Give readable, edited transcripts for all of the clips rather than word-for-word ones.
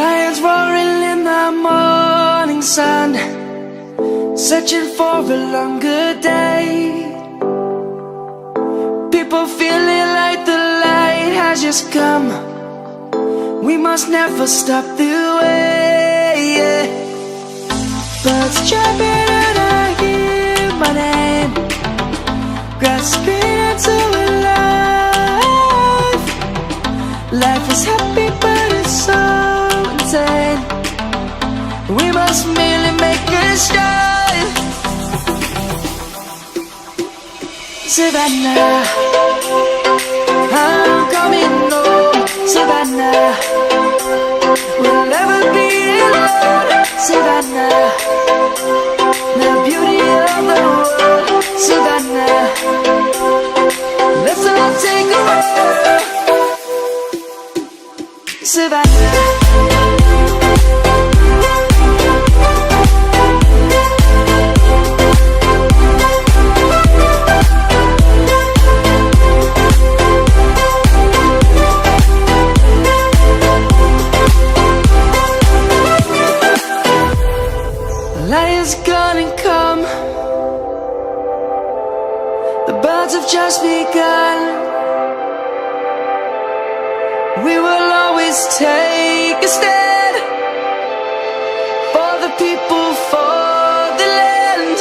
Lions roaring in the morning sun, searching for a longer day. People feeling like the light has just come. We must never stop the way. Birds chirping and I hear my name, grasping into a life. Life is happy but it's so insane. We must merely make a start. Savannah, I'm coming home. Savannah, we'll never be alone. Savannah, the beauty of the world. Savannah, let's all take a ride. Savannah, lion's gonna come. The birds have just begun. We will always take a stand for the people, for the land.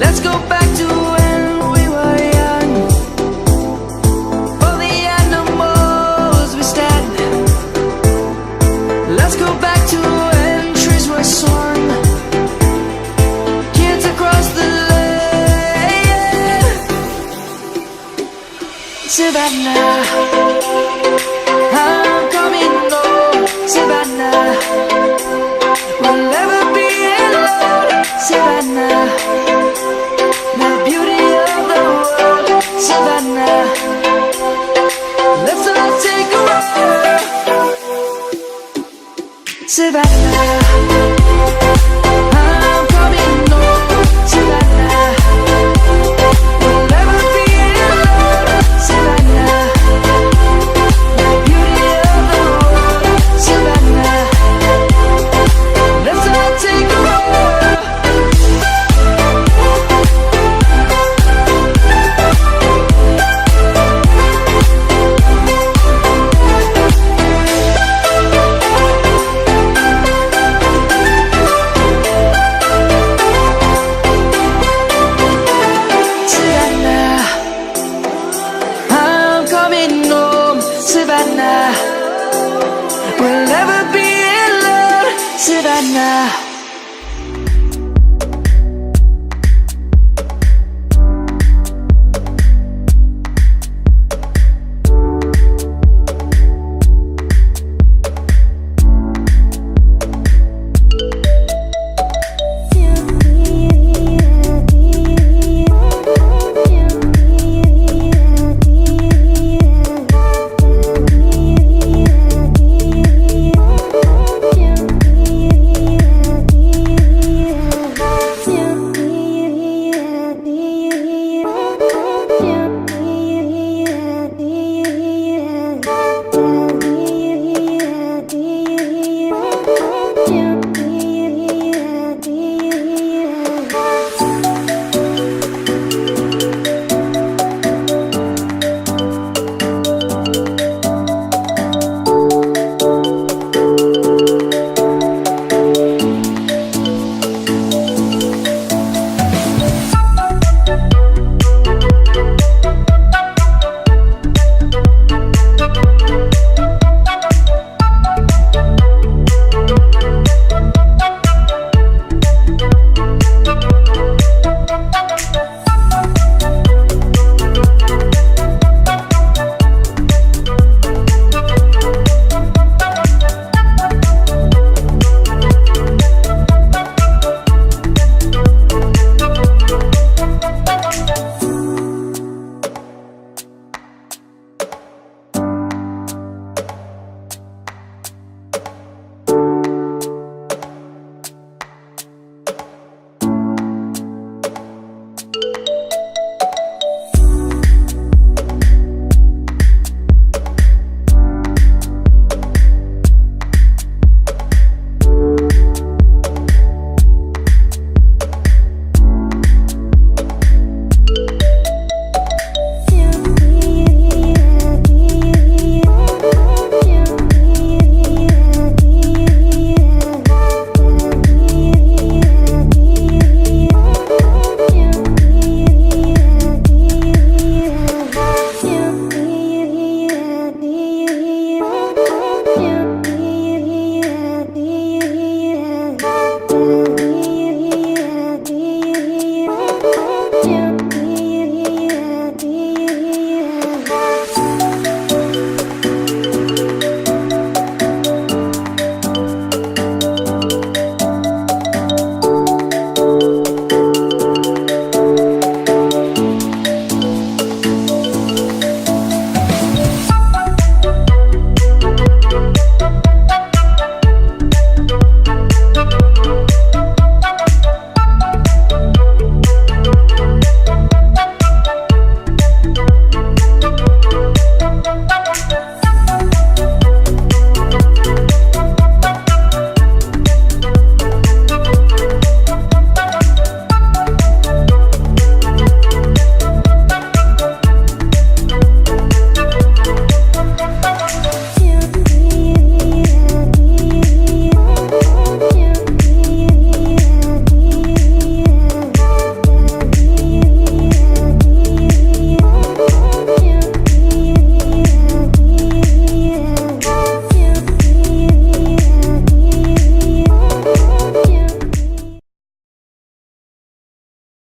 Let's go back to when we were young. For the animals we stand. Let's go back to when trees were swung, kids across the land. Savannah, I'm coming home. Savannah, we'll never be alone. Savannah, the beauty of the world. Savannah, let's all take a ride. Savannah, I'm coming home. Savannah, we'll never be alone. Savannah, the beauty of the world. Savannah, let's all take a ride. Savannah, I'm coming home. Savannah, we'll never be alone. Savannah.